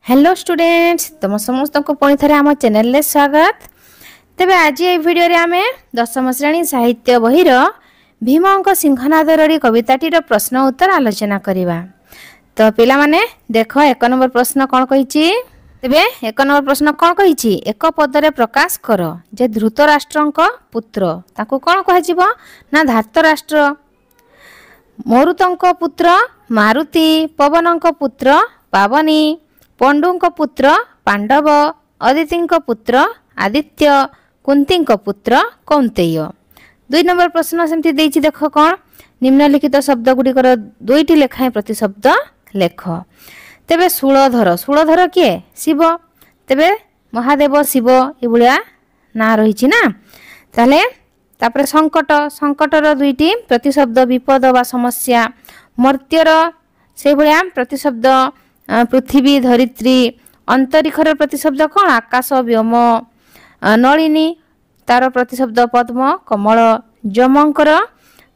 Hello students तुम समस्त को पुणी थे आम चैनल ले स्वागत। तेबे आज ये वीडियो रे आमे दशम श्रेणी साहित्य बहिर भीमंक सिंहनाद रड़ी कविताटीर प्रश्न उत्तर आलोचना करिबा। तो पिला माने देखो एक नंबर प्रश्न कौन कहिछि। तेबे एक नंबर प्रश्न कौन कहिछि, एक पदरे प्रकाश कर जे धृतराष्ट्रंक पुत्र ताकू कौन कह ना धार्तराष्ट्र, मरुतंक पुत्र मारुति, पवनंक पुत्र पावनी, पंडुंक पुत्र पांडव, अदितिंक पुत्र आदित्य, कुंतींक पुत्र कौंतेय। दुई नंबर प्रश्न सेमती देछि देखो कौन निम्नलिखित शब्द गुड़िकर दुईटी लेखाएं प्रति शब्द लेख। तेबे शूलधर, शूलधर किए शिव, तेबे महादेव शिव ये ना रही ना। ताले तापरे संकट, संकटर दुईटी प्रतिशब्द विपद बा समस्या, मर्त्यर से भाया प्रतिशब्द पृथ्वी धरित्री, अंतरिक्षर प्रतिशब्द कौन आकाश व्योम, नलिनी तार प्रतिशब्द पद्म कमल, जमंकर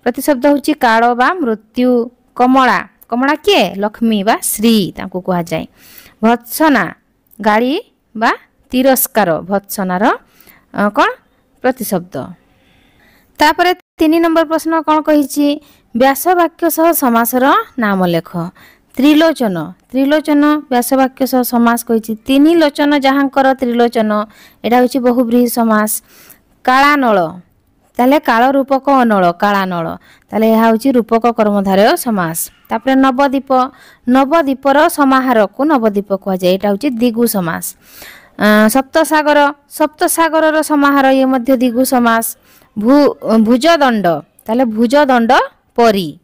प्रतिशब्द होची काल बा मृत्यु, कमला कमला किए लक्ष्मी बा श्री ताकू कहा जाए, भत्सना गाड़ी बा तिरस्कार भत्सनार कौन प्रतिशब्द। तापरे 3 नंबर प्रश्न कौन कहिछि, व्यास वाक्य सह समासर नाम लेख। त्रिलोचन, त्रिलोचन व्यास वाक्य सह समास कहिछि, तीन लोचन जहाँकर त्रिलोचन एटा होछि बहुब्रीहि समास। कालानल ताले काल रूपक अनल कालानल ताले यह होछि रूपक कर्मधारय समास। तापरे नवद्वीप, नवद्वीपर समाहार को नवद्वीप कह जाए एटा होछि दिगु समास। सप्तसागर, सप्तसागरर समाहार ये मध्य दिगु समास। भुजदंड ताले भुजदंड परी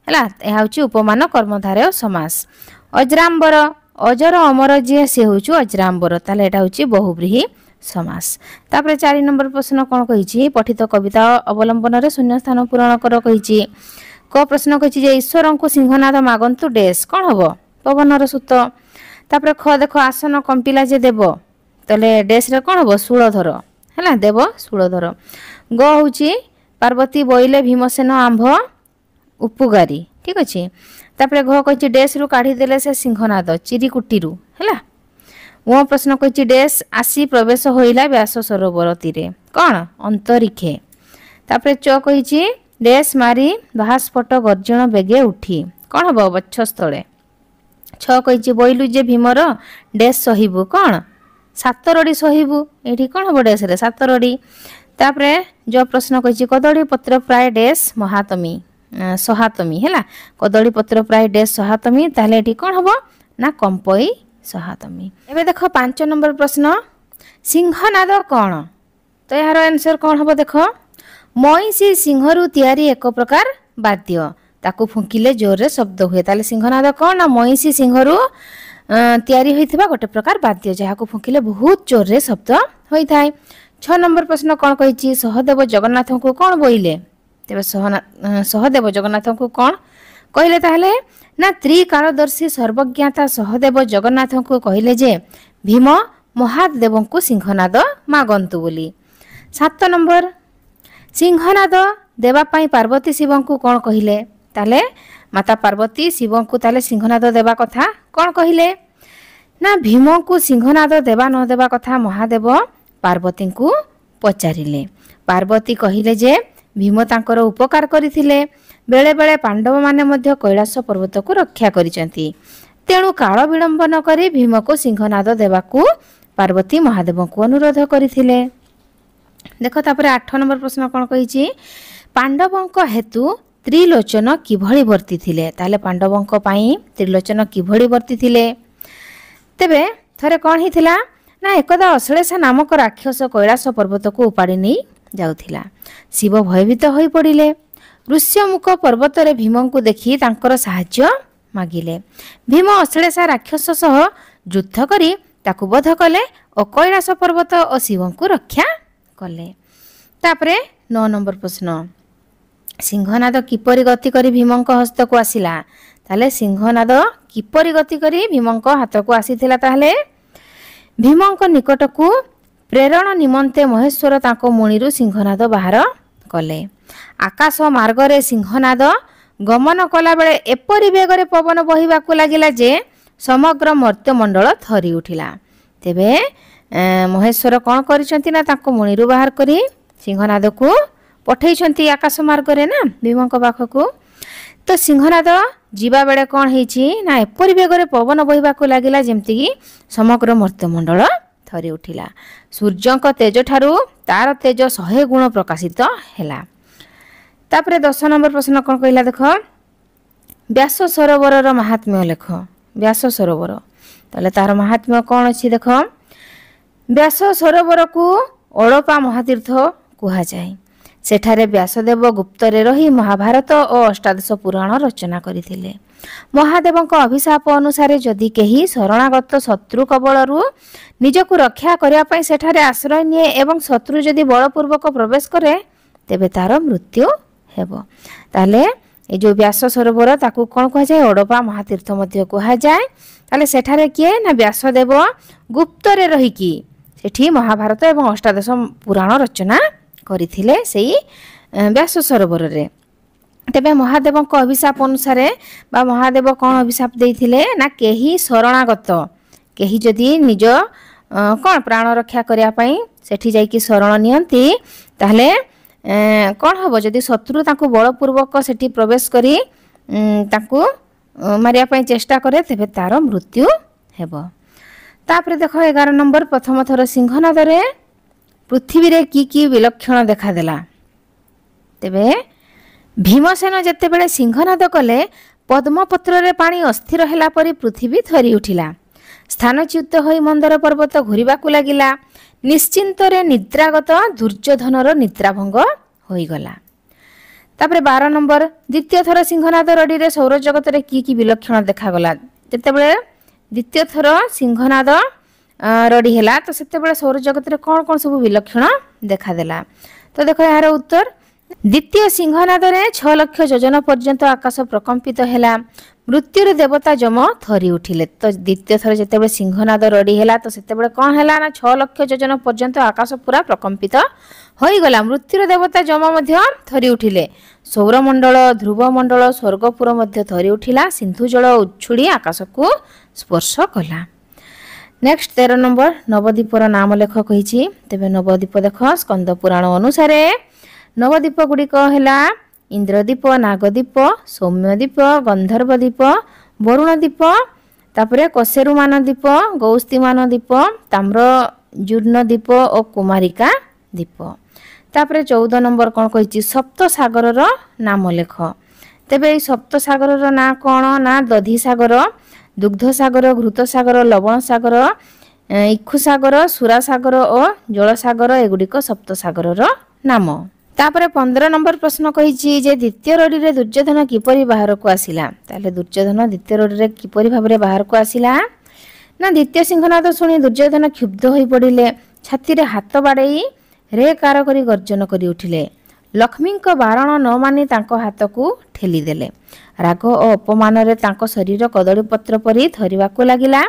हैला यह होछि उपमान कर्मधारय समास। अजराम्बर, अजर अमर जे से होछि अजराम्बर ताले एटा होछि बहुब्रीहि समास। तापरे 4 नंबर प्रश्न कौन कहिछि, पठित कविता अवलंबन रे शून्य स्थान पूरण कर कहिछि। क प्रश्न कहिछि जे ईश्वरंकु सिंहनाद मागंतु डैश कौन हबो पवनर सूत। तापरे ख देखो आसन कंपिला जे देव तले डैश रे कौन हबो शूलधर हैला देव शूलधर। ग होछि पार्वती बोइले भीमसेन आंभ उपगारी ठीक अछि। तापरे घ कहिछि डैश रु काढी देले से सिंहनाद चिरीकुटी रु हैला। वो प्रश्न कहिछि डैश आसी प्रवेश होइला व्यास सरोवर तीरे कौन अंतरिक्षे। तापरे च कहिछि डैश मारी बाहास्फट गर्जन बेगे उठी कौन हबो वक्षस्थले। छ कहिछि बोइलु जे भीमर डैश सहिबु कौन सातरडी सहिबु एठी कौन हबो डैश रे सातरडी। तापरे जो प्रश्न कहिछि कदली पत्र प्राय डैश महातमी सहातमी हैला, कदली पत्र प्राय डैश सहातमी ताले एठी कौन हबो ना कंपई सहातमी। एबे देखो 5 नंबर प्रश्न सिंहनाद कौन, तो यार आंसर कौन हबो देखो मईसी सिंहरु तैयारी एक प्रकार वाद्य ताकू फुंकिले जोर रे शब्द हुए। ताले सिंहनाद कौन ना मईसी सिंहरु तैयारी होइथिबा गोटे प्रकार वाद्य जहाकू फुंकिले बहुत जोर रे शब्द होई थाए। 6 नंबर प्रश्न कौन कहिछि सहदेव जगन्नाथ को कौन बोइले। तेबे सहदेव जगन्नाथ को कौन कहले ताहले ना त्रिकालदर्शी सर्वज्ञाता सहदेव जगन्नाथ को कहले जे भीम महादेव को सिंहनाद मागंतु बोली। 7 नंबर सिंहनाद देवा पाई पार्वती शिव को कौन कहले, ताले माता पार्वती शिव को ताले सिंहनाद देवा कथा कौन कहले ना भीम को सिंहनाद देवा न देवा कथा महादेव पार्वती को पचारिले। पार्वती कहले जे भीम तांकर उपकार करिथिले, बेले बेले पांडव माने मध्य कैलाश पर्वत को रक्षा करिसंती, तेणु काल विलंब न करी भीम को सिंहनाद देवाकू पार्वती महादेव को अनुरोध करिथिले। देखो तापरे 8 नंबर प्रश्न कौन कहिछि पांडवंक हेतु त्रिलोचन किभଳି वर्ती थिले। ताले पांडवंक पई त्रिलोचन किभଳି वर्ती थिले। तेबे थरे कौन हिथिला ना एकदा अश्लेषा नामक राक्षस कैलाश पर्वत को उपाड़ी नहीं जाउथिला। शिव भयभीत होई पड़िले, ऋष्यमुख पर्वत रे भीम को देखि तांकर साहाय्य मागिले। भीम अश्लेषा राक्षस सह युद्ध करी ताकू बध कले और कैलाश पर्वत और शिव को रक्षा कले। तापरे 9 नंबर प्रश्न सिंहनाद किपरि गति करी भीमंक हस्त को आसिला। ताले सिंहनाद किपरि गति करी भीमंक हाथ को आसीथिला। ताहले भीमंक निकट को प्रेरण निमंते महेश्वर ताको मुनिरु सिंहनाद बाहर कले। आकाश मार्गरे सिंहनाद गमन कला बेले एपरि बेगरे पवन बहिबाकू लागिला जे समग्र मर्त्यमंडल थरी उठिला। तेबे महेश्वर कौन करिसंती ना ताको मुनिरु बाहर करी सिंहनाद को पठेइसंती आकाश मार्ग रे ना भीम को पाखकु। तो सिंहनाद जीवा बेले कौन हेछि ना एपरि बेगरे पवन बहिबाकु लागिला जेमति कि समग्र मर्त्यमंडल थरी उठिला। सूर्यंक तेज ठारू तार तेज 100 गुण प्रकाशित हैला। तापरे 10 नंबर प्रश्न कौन कहला देख, व्यास सरोवर महात्म्य लेख। व्यास सरोवर ताले तार महात्म्य कौन अछि देख, व्यास सरोवर को ओड़पा महातीर्थ कुहा जाए। सेठारे व्यासदेव गुप्तरे रही महाभारत और अष्टादश पुराण रचना करथिले। महादेवଙ୍କ अभिशाप अनुसार जदि केही शरणागत शत्रु कबलरू निजକୁ रक्षा करिया पई सेठारे आश्रय निये एवं शत्रु जदि बलपूर्वक प्रवेश करे तेबे तार मृत्यु हेबो। ताले ए जो व्यास सरोवर ताकू कोन कहा जाए, ओड़पा महातीर्थ मध्य कहा जाए। ताले सेठारे किए ना व्यासदेव गुप्तरे रही कि सेठी महाभारत एवं अष्टादश पुराण रचना करथिले सेई व्यास सरोवर रे। तेबे महादेव अभिशाप अनुसार बा महादेव कौन अभिशाप देथिले ना केही शरणागत केही जदि निज कौन प्राण रक्षा करिया पई सेठी जाई कि शरण नियंती ताहले कौन हबो, जदि शत्रु ताकू बलपूर्वक सेठी प्रवेश करी ताकू मारिया पई चेष्टा करे तेबे तार मृत्यु हेबो। तापरे देखो 11 नंबर, प्रथम थर सिंहनाद रे पृथ्वी रे की विलक्षण देखा देला। तेबे भीमसेन जेतेबेले सिंहनाद कले पद्मपत्र रे पानी अस्थिर हैला परी पृथ्वी थरी उठिला। स्थानच्युत होई मंदर पर्वत घुरिबाकू लागिला। निश्चिंत रे निद्रागत दुर्योधनर निद्राभंग होई गला। तापरे 12 नंबर, द्वितीय थर सिंहनाद रडी रे सौर जगत रे की विलक्षण देखा गला। जेतेबेले द्वितीय थर सिंहनाद रडी हैला तो सेतेबेले सौर जगत रे कोन कोन सब विलक्षण देखा देला। तो देखो यार उत्तर, द्वितीय सिंहनाद रे 6 लाख योजन पर्यंत आकाश प्रकंपित हैला। मृत्युर देवता जम थरी उठिले। तो द्वितीय थर जेतेबेले सिंहनाद रडी हैला तो सेतेबेले कोन हैला ना 6 लाख योजन पर्यंत आकाश पूरा प्रकंपित होई गला। मृत्युर देवता जम मध्य थरी उठिले। सौरमंडल, ध्रुवमंडल, स्वर्गपुर मध्य थरी उठिला। सिंधु जल उछुड़ी आकाश को स्पर्श कला। नेक्स्ट 13 नंबर, नवद्वीपर नाम लेख कहिछि। तेबे नवद्वीप देख, स्कंद पुराण अनुसार नवद्वीप गुड़िक है इंद्रद्वीप, नागद्वीप, सौम्यद्वीप, गंधर्वद्वीप, वरुणद्वीप, तापरे कसेरुमान द्वीप, गौस्तीमान द्वीप, ताम्रजूर्ण द्वीप और कुमारिका द्वीप। तापरे 14 नंबर कौन कही, सप्त सागर नाम लेख। तेबे सप्त सागर ना कौन ना दधी सागर, दुग्ध सागर, घृत सागर, लवण सागर, इक्षु सागर, सुरा सागर और जल सागर एगुड़िक सप्त सागर नाम। तापरे 15 नंबर प्रश्न कही जे द्वितीय रडी रे दुर्योधन किपरि बाहर को आसिला। ताले दुर्योधन द्वितीय रडी रे किपरि भाबरे बाहर को आसिला ना द्वितीय सिंहनाद सुनी दुर्योधन क्षुब्ध होई पड़िले। छाती रे हाथ बाड़ेई रे कार करी गर्जन करी उठिले। लक्ष्मी को बारण न मानी तांको हाथ को ठेली देले। राग और अपमान रे तांको शरीर कदली पत्र परी थरिबाकू लागिला।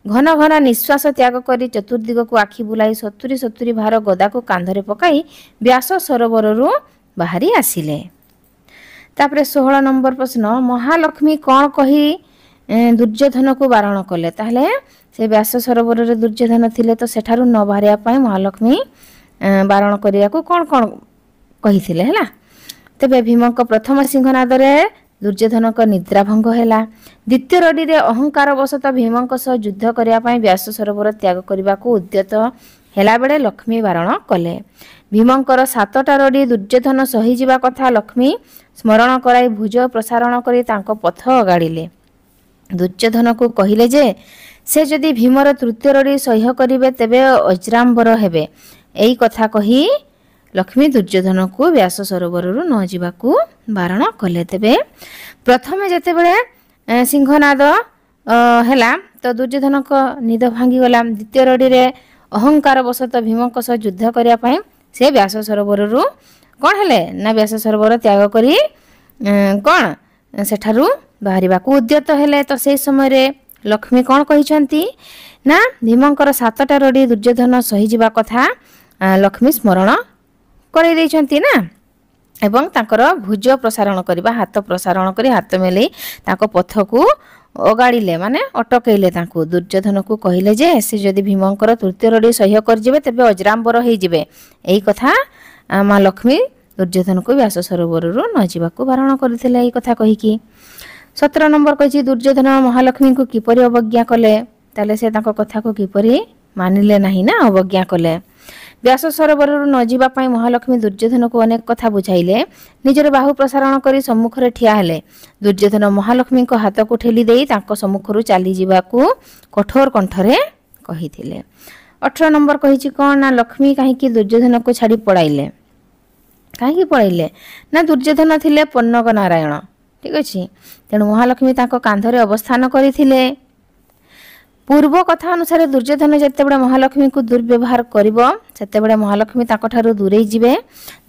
घन घन निश्वास त्याग करी चतुर्दिग को आखि बुलाई 70 भार गदा को कांधरे पकाई व्यास सरोवर रु बाहरी आसिले। तापरे 16 नंबर प्रश्न, महालक्ष्मी कौन कही दुर्योधन को बारण कले। ताहले से व्यास सरोवर रे दुर्योधन थिले तो सेठारु न बाहरिया पई महालक्ष्मी बारण करिया को कौन कौन कहिथिले हैला। तेबे भीमक प्रथम सिंहनाद रे दुर्योधन को निद्राभंग हैला। द्वितीय रडी रे अहंकार वशत भीमक सह युद्ध करिया पई व्यास सरोवर त्याग करिबा को उद्यत हैला बेले लक्ष्मी बारण कले। भीमंकर 7टा रडी दुर्योधन सही जिबा कथा लक्ष्मी स्मरण कराई भुज प्रसारण करी तांको पथ अगाड़िले। दुर्योधन को कहिले जे से जदि भीमर तृतीय रडी सह्य करिवे तेबे अजराम्बर हेबे। एई कथा कही लक्ष्मी दुर्योधन को व्यास सरोवर रु न जीवाकू बारण कले। तेबे प्रथमे जेतेबेले सिंहनाद हैला तो दुर्योधन को निद भांगी गला। द्वितीय रडी रे अहंकार वशत भीमक सह युद्ध करिया पई से व्यास सरोवर रु कोन हेले ना व्यास सरोवर त्याग करी कोन सेठारु बाहरिबाकू उद्यत हेले। तो से समय रे लक्ष्मी कौन कहिसंती ना भीमंकर 7टा रडी दुर्योधन सही जिबा कथा लक्ष्मी स्मरण करै दैछंती ना एवं तांकर भुज प्रसारण करबा हाथ प्रसारण करी हाथ मेले ताको पथ को ଅଗାଡ଼ିଲେ ମାନେ ଅଟକେଇଲେ ତାଙ୍କୁ। ଦୁର୍ଯ୍ୟୋଧନକୁ କହିଲେ ଯେ ସେ ଯଦି ଭୀମଙ୍କର ତୃତୀୟ ରଡ଼ି ସହ୍ୟ କରିଯିବେ ତେବେ ଅଜରାମ୍ବର ହେଇଯିବେ। ଏହି କଥା ମା ଲକ୍ଷ୍ମୀ ଦୁର୍ଯ୍ୟୋଧନକୁ ବ୍ୟାସ ସରୋବରରୁ ନ ଯିବାକୁ ବାରଣ କରିଥିଲେ ଏହି କଥା କହିକି। 17 ନମ୍ବର କହିଛି ଦୁର୍ଯ୍ୟୋଧନ ମହାଲକ୍ଷ୍ମୀଙ୍କୁ କିପରି ଅବଜ୍ଞା କଲେ। ତାହେଲେ ସେ ତାଙ୍କ କଥାକୁ କିପରି ମାନିଲେ ନାହିଁ ନା ଅବଜ୍ଞା କଲେ। ବ୍ୟାସ ସରୋବରରୁ ନ ଯିବା ପାଇଁ ମହାଲକ୍ଷ୍ମୀ ଦୁର୍ଯ୍ୟୋଧନକୁ ଅନେକ କଥା ବୁଝାଇଲେ। ନିଜର ବାହୁ ପ୍ରସାରଣ କରି ସମ୍ମୁଖରେ ଠିଆ ହେଲେ। ଦୁର୍ଯ୍ୟୋଧନ ମହାଲକ୍ଷ୍ମୀଙ୍କ ହାତକୁ ଠେଲି ଦେଇ ତାଙ୍କ ସମ୍ମୁଖରୁ ଚାଲିଯିବାକୁ କଠୋର କଣ୍ଠରେ କହିଥିଲେ। 18 ନମ୍ବର କହିଛି କ'ଣ ନା ଲକ୍ଷ୍ମୀ କାହିଁକି ଦୁର୍ଯ୍ୟୋଧନକୁ ଛାଡ଼ି ପଳାଇଲେ। କାହିଁକି ପଳାଇଲେ ନା ଦୁର୍ଯ୍ୟୋଧନ ଥିଲେ ପନ୍ନଗ ନାରାୟଣ। ଠିକ୍ ଅଛି। ତେଣୁ ମହାଲକ୍ଷ୍ମୀ ତାଙ୍କ କାନ୍ଧରେ ଅବସ୍ଥାନ କରିଥିଲେ। ପୂର୍ବ କଥା ଅନୁସାରେ ଦୁର୍ଯ୍ୟୋଧନ ଯେତେବେଳେ ମହାଲକ୍ଷ୍ମୀଙ୍କୁ ଦୁର୍ବ୍ୟବହାର କରିବ ସେତେବେଳେ ମହାଲକ୍ଷ୍ମୀ ତାଙ୍କଠାରୁ ଦୂରେଇ ଯିବେ।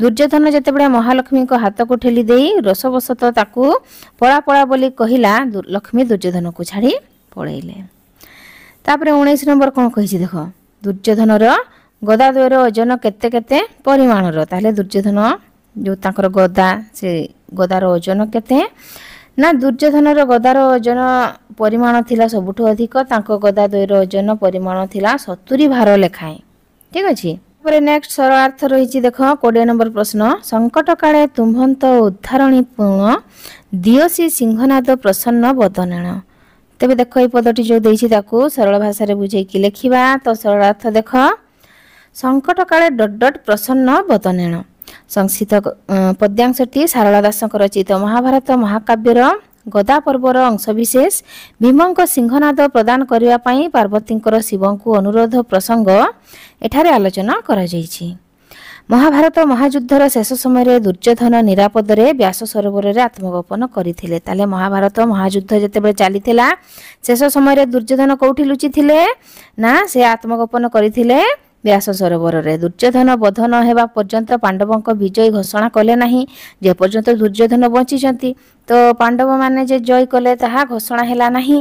ଦୁର୍ଯ୍ୟୋଧନ ଯେତେବେଳେ ମହାଲକ୍ଷ୍ମୀଙ୍କ ହାତକୁ ଠେଲି ଦେଇ ରୋଷବଶତଃ ତାକୁ ପଳା ପଳା ବୋଲି କହିଲା ଲକ୍ଷ୍ମୀ ଦୁର୍ଯ୍ୟୋଧନକୁ ଛାଡ଼ି ପଳାଇଲେ। ତାପରେ 19 ନମ୍ବର କ'ଣ କହିଛି ଦେଖ। ଦୁର୍ଯ୍ୟୋଧନର ଗଦାଦ୍ୱୟର ଓଜନ କେତେ କେତେ ପରିମାଣର। ତାହେଲେ ଦୁର୍ଯ୍ୟୋଧନ ଯେଉଁ ତାଙ୍କର ଗଦା ସେ ଗଦାର ଓଜନ କେତେ ନା ଦୁର୍ଯ୍ୟୋଧନର ଗଦାର ଓଜନ ପରିମାଣ ଥିଲା ସବୁଠୁ ଅଧିକ। ତାଙ୍କ ଗଦାଦ୍ୱୟର ଓଜନ ପରିମାଣ ଥିଲା 70 ଭାର ଲେଖାଏଁ। ଠିକ୍ ଅଛି। ତାପରେ ନେକ୍ସଟ ସରଳାର୍ଥ ରହିଛି ଦେଖ 20 ନମ୍ବର ପ୍ରଶ୍ନ। ସଙ୍କଟ କାଳେ ତୁମ୍ଭନ୍ତ ଉଦ୍ଧାରଣୀ ପୂର୍ଣ୍ଣ ଦିଅସି ସିଂହନାଦ ପ୍ରସନ୍ନ ବଦନେଣ। ତେବେ ଦେଖ ଏଇ ପଦଟି ଯେଉଁ ଦେଇଛି ତାକୁ ସରଳ ଭାଷାରେ ବୁଝେଇକି ଲେଖିବା। ତ ସରଳାର୍ଥ ଦେଖ ସଙ୍କଟ କାଳେ ଡଟ୍ ଡଟ୍ ପ୍ରସନ୍ନ ବଦନେଣ। ସଂସ୍କୃତ ପଦ୍ୟାଂଶଟି ଶାରଳା ଦାସଙ୍କ ରଚିତ ମହାଭାରତ ମହାକାବ୍ୟର ଗଦା ପର୍ବର ଅଂଶବିଶେଷ। ଭୀମଙ୍କ ସିଂହନାଦ ପ୍ରଦାନ କରିବା ପାଇଁ ପାର୍ବତୀଙ୍କର ଶିବଙ୍କୁ ଅନୁରୋଧ ପ୍ରସଙ୍ଗ ଏଠାରେ ଆଲୋଚନା କରାଯାଇଛି। ମହାଭାରତ ମହାଯୁଦ୍ଧର ଶେଷ ସମୟରେ ଦୁର୍ଯ୍ୟୋଧନ ନିରାପଦରେ ବ୍ୟାସ ସରୋବରରେ ଆତ୍ମଗୋପନ କରିଥିଲେ। ତାହେଲେ ମହାଭାରତ ମହାଯୁଦ୍ଧ ଯେତେବେଳେ ଚାଲିଥିଲା ଶେଷ ସମୟରେ ଦୁର୍ଯ୍ୟୋଧନ କେଉଁଠି ଲୁଚିଥିଲେ ନା ସେ ଆତ୍ମଗୋପନ କରିଥିଲେ ବ୍ୟାସ ସରୋବରରେ। ଦୁର୍ଯ୍ୟୋଧନ ବଧ ନ ହେବା ପର୍ଯ୍ୟନ୍ତ ପାଣ୍ଡବଙ୍କ ବିଜୟ ଘୋଷଣା କଲେ ନାହିଁ। ଯେପର୍ଯ୍ୟନ୍ତ ଦୁର୍ଯ୍ୟୋଧନ ବଞ୍ଚିଛନ୍ତି ତ ପାଣ୍ଡବମାନେ ଯେ ଜୟ କଲେ ତାହା ଘୋଷଣା ହେଲା ନାହିଁ।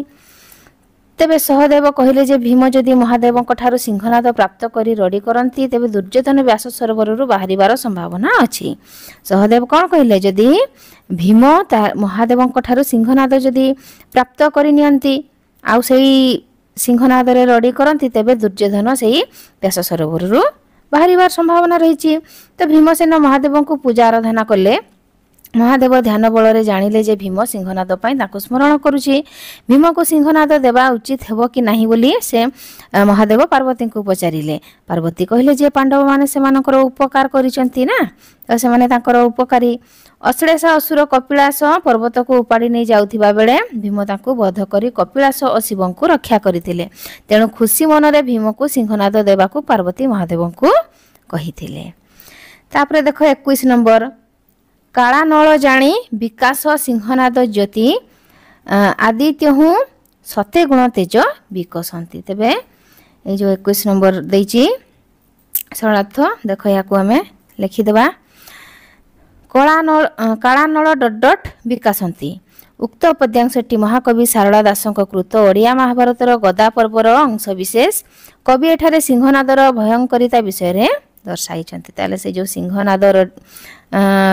ତେବେ ସହଦେବ କହିଲେ ଯେ ଭୀମ ଯଦି ମହାଦେବଙ୍କ ଠାରୁ ସିଂହନାଦ ପ୍ରାପ୍ତ କରି ରଡ଼ି କରନ୍ତି ତେବେ ଦୁର୍ଯ୍ୟୋଧନ ବ୍ୟାସ ସରୋବରରୁ ବାହାରିବାର ସମ୍ଭାବନା ଅଛି। ସହଦେବ କ'ଣ କହିଲେ ଯଦି ଭୀମ ମହାଦେବଙ୍କ ଠାରୁ ସିଂହନାଦ ଯଦି ପ୍ରାପ୍ତ କରିନିଅନ୍ତି ଆଉ ସେଇ ସିଂହନାଦରେ ରଡ଼ି କରନ୍ତି ତେବେ ଦୁର୍ଯ୍ୟୋଧନ ସେଇ ବ୍ୟାସ ସରୋବରରୁ ବାହାରିବାର ସମ୍ଭାବନା ରହିଛି। ତ ଭୀମସେନ ମହାଦେବଙ୍କୁ ପୂଜା ଆରାଧନା କଲେ। ମହାଦେବ ଧ୍ୟାନ ବଳରେ ଜାଣିଲେ ଯେ ଭୀମ ସିଂହନାଦ ପାଇଁ ତାଙ୍କୁ ସ୍ମରଣ କରୁଛି। ଭୀମକୁ ସିଂହନାଦ ଦେବା ଉଚିତ ହେବ କି ନାହିଁ ବୋଲି ସେ ମହାଦେବ ପାର୍ବତୀଙ୍କୁ ପଚାରିଲେ। ପାର୍ବତୀ କହିଲେ ଯେ ପାଣ୍ଡବମାନେ ସେମାନଙ୍କର ଉପକାର କରିଛନ୍ତି ନା ତ ସେମାନେ ତାଙ୍କର ଉପକାରୀ। ଅଶ୍ଳେଷ ଅସୁର କପିଳାସ ପର୍ବତକୁ ଉପାଡ଼ି ନେଇ ଯାଉଥିବା ବେଳେ ଭୀମ ତାଙ୍କୁ ବଧ କରି କପିଳାସ ଓ ଶିବଙ୍କୁ ରକ୍ଷା କରିଥିଲେ। ତେଣୁ ଖୁସି ମନରେ ଭୀମକୁ ସିଂହନାଦ ଦେବାକୁ ପାର୍ବତୀ ମହାଦେବଙ୍କୁ କହିଥିଲେ। ତାପରେ ଦେଖ 21 ନମ୍ବର କାଳା ନଳ ଜାଣି ବିକାଶ ସିଂହନାଦ ଜ୍ୟୋତି ଆଦିତ୍ୟହୁ ସତେ ଗୁଣ ତେଜ ବିକଶନ୍ତି। ତେବେ এই ଯେଉଁ 21 ନମ୍ବର ଦେଇଛି ସରଳାର୍ଥ ଦେଖ ଏହାକୁ ଆମେ ଲେଖିଦେବା। କାଳାନଳ ଡଟ୍ ଡଟ୍ ବିକାଶନ୍ତି। ଉକ୍ତ ପଦ୍ୟାଂଶଟି ମହାକବି ଶାରଳା ଦାସଙ୍କ କୃତ ଓଡ଼ିଆ ମହାଭାରତର ଗଦା ପର୍ବର ଅଂଶବିଶେଷ। କବି ଏଠାରେ ସିଂହନାଦର ଭୟଙ୍କରିତା ବିଷୟରେ ଦର୍ଶାଇଛନ୍ତି। ତାହେଲେ ସେ ଯେଉଁ ସିଂହନାଦ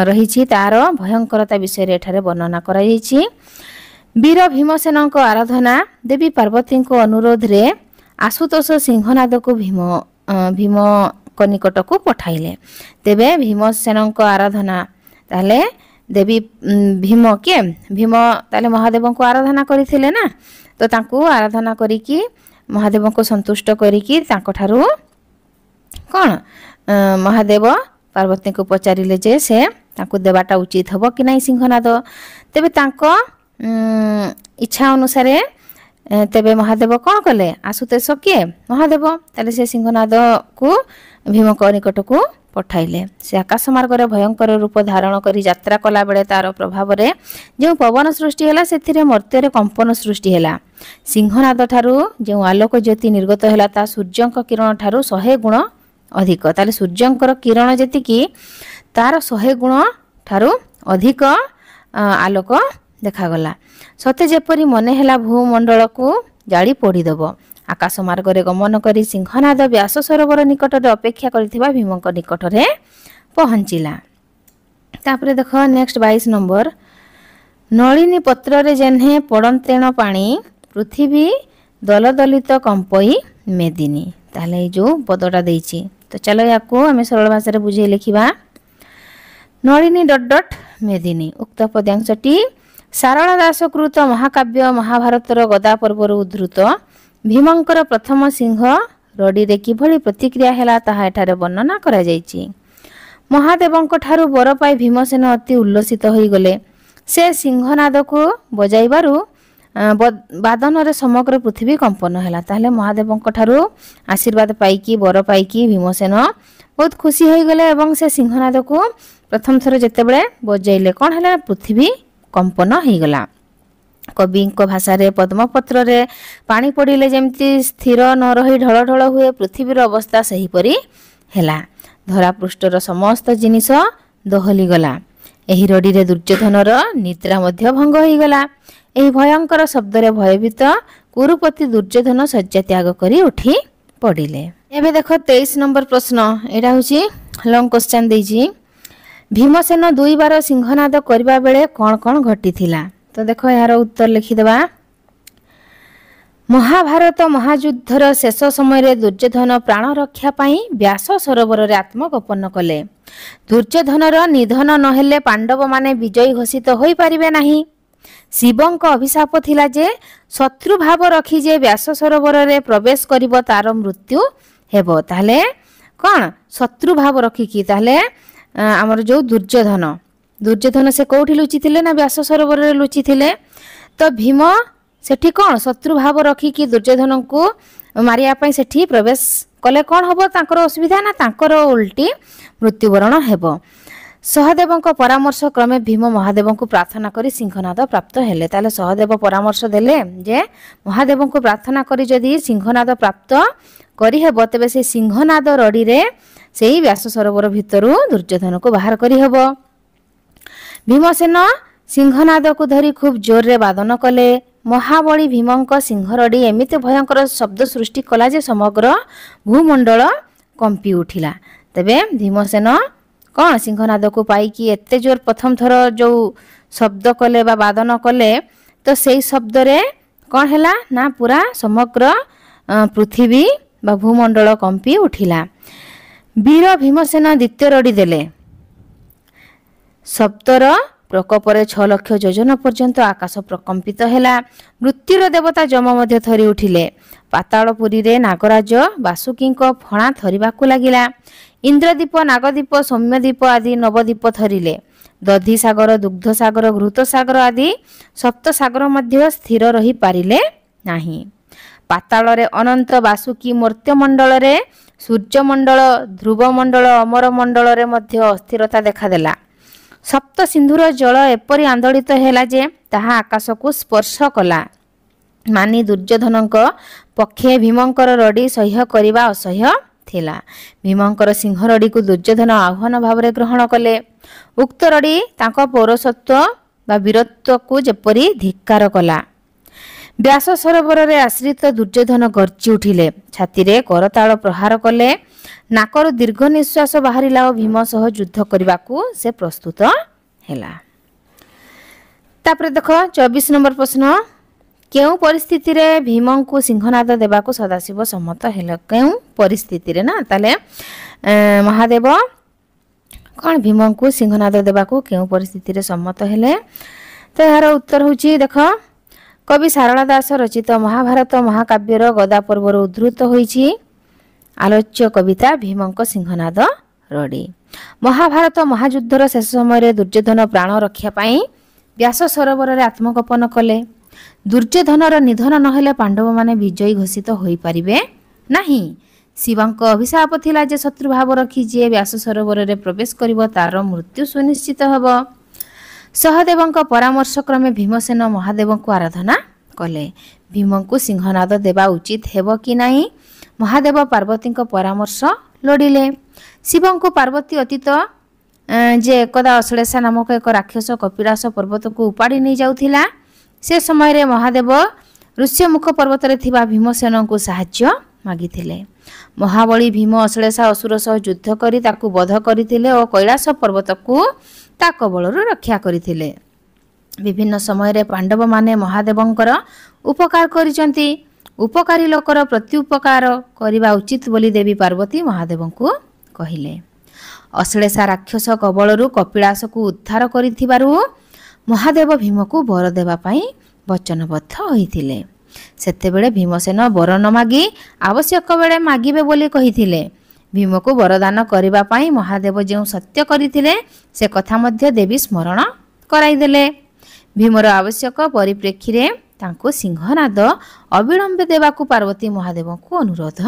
ରହିଛି ତାର ଭୟଙ୍କରତା ବିଷୟରେ ଏଠାରେ ବର୍ଣ୍ଣନା କରାଯାଇଛି। ବୀର ଭୀମସେନଙ୍କ ଆରାଧନା ଦେବୀ ପାର୍ବତୀଙ୍କ ଅନୁରୋଧରେ ଆଶୁତୋଷ ସିଂହନାଦକୁ ଭୀମଙ୍କ ନିକଟକୁ ପଠାଇଲେ। ତେବେ ଭୀମସେନଙ୍କ ଆରାଧନା ତାହେଲେ ଦେବୀ ଭୀମ କିଏ ଭୀମ ତାହେଲେ ମହାଦେବଙ୍କୁ ଆରାଧନା କରିଥିଲେ ନା ତ ତାଙ୍କୁ ଆରାଧନା କରିକି ମହାଦେବଙ୍କୁ ସନ୍ତୁଷ୍ଟ କରିକି ତାଙ୍କଠାରୁ କ'ଣ ମହାଦେବ ପାର୍ବତୀଙ୍କୁ ପଚାରିଲେ ଯେ ସେ ତାଙ୍କୁ ଦେବାଟା ଉଚିତ ହେବ କି ନାହିଁ ସିଂହନାଦ। ତେବେ ତାଙ୍କ ଇଚ୍ଛା ଅନୁସାରେ ତେବେ ମହାଦେବ କ'ଣ କଲେ ଆଶୁତୋଷ କିଏ ମହାଦେବ ତାହେଲେ ସେ ସିଂହନାଦକୁ ଭୀମଙ୍କ ନିକଟକୁ ପଠାଇଲେ। ସେ ଆକାଶ ମାର୍ଗରେ ଭୟଙ୍କର ରୂପ ଧାରଣ କରି ଯାତ୍ରା କଲାବେଳେ ତାର ପ୍ରଭାବରେ ଯେଉଁ ପବନ ସୃଷ୍ଟି ହେଲା ସେଥିରେ ମର୍ତ୍ତ୍ୟରେ କମ୍ପନ ସୃଷ୍ଟି ହେଲା। ସିଂହନାଦ ଠାରୁ ଯେଉଁ ଆଲୋକ ଜ୍ୟୋତି ନିର୍ଗତ ହେଲା ତାହା ସୂର୍ଯ୍ୟଙ୍କ କିରଣ ଠାରୁ 100 ଗୁଣ ଅଧିକ। ତାହେଲେ ସୂର୍ଯ୍ୟଙ୍କର କିରଣ ଯେତିକି ତାର 100 ଗୁଣ ଠାରୁ ଅଧିକ ଆଲୋକ ଦେଖାଗଲା। ସତେ ଯେପରି ମନେ ହେଲା ଭୂମଣ୍ଡଳକୁ ଜାଳି ପୋଡ଼ିଦେବ। ଆକାଶ ମାର୍ଗରେ ଗମନ କରି ସିଂହନାଦ ବ୍ୟାସ ସରୋବର ନିକଟରେ ଅପେକ୍ଷା କରିଥିବା ଭୀମଙ୍କ ନିକଟରେ ପହଞ୍ଚିଲା। ତାପରେ ଦେଖ ନେକ୍ସଟ 22 ନମ୍ବର नलिनी पत्र जेह्ने पड़तेण पाणी पृथ्वी दलदलित कंपई मेदिनी ताले जो पदटा देइछि। तो चलो या आम सरल भाषा बुझे लिखा नलिनी डट डट मेदिनी उक्त पद्यांशटी सारला दास कृत महाकाव्य महाभारतर गदा पर्वर उद्धृत भीमंकर प्रथम सिंह रड़ी रे किभली प्रतिक्रिया हैला ताहा एठारे वर्णना करा जायछि। महादेवंक ठारू बर पाई भीमसेन अति उल्लसित होई गले। से सिंहनाद को बजाइबारु बादन रे समग्र पृथ्वी कंपन हैला। ताहले महादेवंक ठारू आशीर्वाद पाइकी बर पाइकी भीमसेन बहुत खुशी होई गले एवं से सिंहनाद को प्रथम थर जेतेबेले बजाइले कोन हैला पृथ्वी कंपन होई गला। कवि भाषा रे पद्मपत्र रे पानी पड़िले जेमती स्थिर न रही ढल ढल हुए पृथ्वीर अवस्था सही परी हैला। धरा पृष्ठर समस्त जिनिस दहली गला। एही रड़ी रे दुर्योधनर निद्रा मध्य भंग होई गला। एही भयंकर शब्द रे भयभीत कुरुपति दुर्योधन शय्या त्याग करी उठी पड़िले। एबे देखो 23 नंबर प्रश्न एटा होची लॉन्ग क्वेश्चन देजी। भीमसेन दुई बार सिंहनाद करबा बेले कोन कोन घटी थिला। तो देखो यार उत्तर लिखिदेबा। महाभारत महायुद्धर शेष समय दुर्योधन प्राण रक्षा पाई व्यास सरोवर रे आत्मगोपन कले। दुर्योधनर निधन नहेले पांडव माने विजयी घोषित होई परिबे नाही। शिवंक अभिशाप थिला जे शत्रु भाव रखी जे व्यास सरोवर रे प्रवेश करिवो तार मृत्यु हेबो। ताहले कोन शत्रु भाव रखी की ताहले हमर जो दुर्योधन से कोठी लुचि थिले ना व्यास सरोवर रे लुचि थिले। तो भीम सेठी कोन शत्रु भाव रखी कि दुर्योधन को मारिया पई सेठी प्रवेश कले कोन हबो तांकर असुविधा ना तांकर उल्टी मृत्युवरण हेबो। सहदेवंक परामर्श क्रमे भीम महादेव को प्रार्थना करी सिंहनाद प्राप्त हेले। ताले सहदेव परामर्श देले जे महादेव को प्रार्थना करी जदि सिंहनाद प्राप्त करी हेबो तबे से सिंहनाद रड़ी रे सेही व्यास सरोवर भितरु दुर्योधन को बाहर करी हेबो। भीमसेन सिंहनाद को धरी खूब जोर रे वादन कले। महाबली भीमंक सिंहरड़ी एमिते भयंकर शब्द सृष्टि कला जे समग्र भूमंडल कंपी उठिला। तबे भीमसेन कौन सिंहनाद को पाइकी एते जोर प्रथम थर जो शब्द कले बा वादन कले तो सेई शब्द रे कौन हैला ना पूरा समग्र पृथ्वी बा भूमंडल कंपी उठिला। वीर भीमसेन द्वितीय रड़ी देले। शब्दर प्रकोपरे 6 लाख योजन पर्यंत आकाश प्रकंपित हैला। मृत्युर देवता जम मध्य थरी उठिले। पातालपुरी रे नागराज वासुकी फणा थरिबाकु लागिला। इंद्रदीप नागदीप सौम्यदीप आदि नवदीप थरिले। दधी सागर दुग्ध सागर घृत सागर आदि सप्त सागर मध्य स्थिर रही पारिले नाही। पाताल रे अनंत वासुकी मर्त्यमंडल रे सूर्यमंडल ध्रुवमंडल अमर मंडल रे मध्य अस्थिरता देखादेला। सप्त सिंधुर जल एपरी आंदोलित हैला जे ताहा आकाश को स्पर्श कला। मानी दुर्योधनक पक्षे भीमंकर रड़ी सह्य करिबा असह्य थिला। भीमंकर सिंह रड़ी को दुर्योधन आह्वान भाव रे ग्रहण कले। उक्त रड़ी तांको पौरसत्व बा वीरत्व को जेपरी धिक्कार कला। व्यास सरोवर रे आश्रित दुर्योधन गर्जी उठिले। छाती रे करताल प्रहार कले। नाकर दीर्घ निश्वास बाहरिला और भीम सह युद्ध करबाकू से प्रस्तुत हैला। तापर देखो 24 नंबर प्रश्न। केउ परिस्थिति रे भीम को सिंहनाद देबाकू सदाशिव सम्मत हैला। केउ परिस्थिति रे ना ताले महादेव कौन भीम को सिंहनाद देबाकू केउ परिस्थिति रे सम्मत हेले। तो यार उत्तर होची देखो कवि सारला दास रचित महाभारत महाकाव्यर गदा पर्वर उद्धृत होईची आलोच्य कविता भीमंक सिंहनाद रड़ी। महाभारत महायुद्धर शेष समय दुर्योधन प्राण रक्षा पाई व्यास सरोवर रे आत्मगोपन कले। दुर्योधनर निधन नहेले पांडव माने विजयी घोषित होई परिबे नाही। शिवंक अभिशाप थिला जे शत्रु भाव रखी जे व्यास सरोवर रे प्रवेश करिवो तार मृत्यु सुनिश्चित हबो। सहदेवंक परामर्श क्रमे भीमसेन महादेव को आराधना कले। भीम को सिंहनाद देवा उचित हेबो कि नाही महादेव पार्वती परामर्श लोड़िले। शिव को पार्वती अतीत जे एकदा अश्लेषा नामक एक राक्षस कपिलास पर्वत को उपाड़ी नहीं जाउथिला। से समय रे महादेव ऋष्यमुख पर्वत रे थिबा भीमसेन को साहाय्य मागिथिले। महाबली भीम अश्लेषा असुर सह युद्ध करी ताकू वध करथिले और कैलाश पर्वत को ता कबलरू रक्षा करथिले। विभिन्न समय पांडव माने महादेवंकर उपकार करिसंती उपकारी लोकर प्रत्युपकार करने उचित बोली देवी पार्वती महादेव को कहिले। अश्लेषा राक्षस कबलरू कपिलास को उद्धार करिथिबारु महादेव भीम को वर देवा पाई वचनबद्ध होइथिले। सेतेबेले भीमसेन वर न मागी आवश्यक बेले मागिबे बोली कहिथिले। भीम को वरदान करने पाई महादेव जो सत्य करथिले से कथा मध्य देवी स्मरण कराइदेले। भीमर आवश्यक परिप्रेक्षी रे तांको सिंहनाद अविलंबे देवाकू पार्वती महादेव को अनुरोध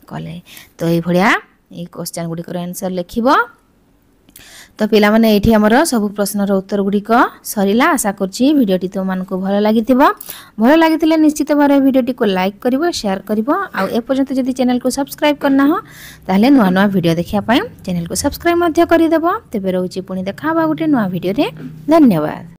कले। तो ये भलिया ये क्वेश्चन गुड़िकर आंसर लिखिबो। तो पिला माने एठी हमर सब प्रश्नर उत्तर गुड़िक सरिला। आशा करछि भिडियोटी तुम मानकु भल लागिथिबो। भल लागिथिले निश्चित भाबरे भिडियोटी को लाइक करिवो, शेयर करिवो। आ ए पर्यंत जदि चैनल को सब्सक्राइब करना हो ताहले नुआ नुआ भिडियो देखिया पई चैनल को सब्सक्राइब मध्य करि देबो। तेबे रहउछि पुनी देखाबा गुटे नुआ भिडियो रे। धन्यवाद।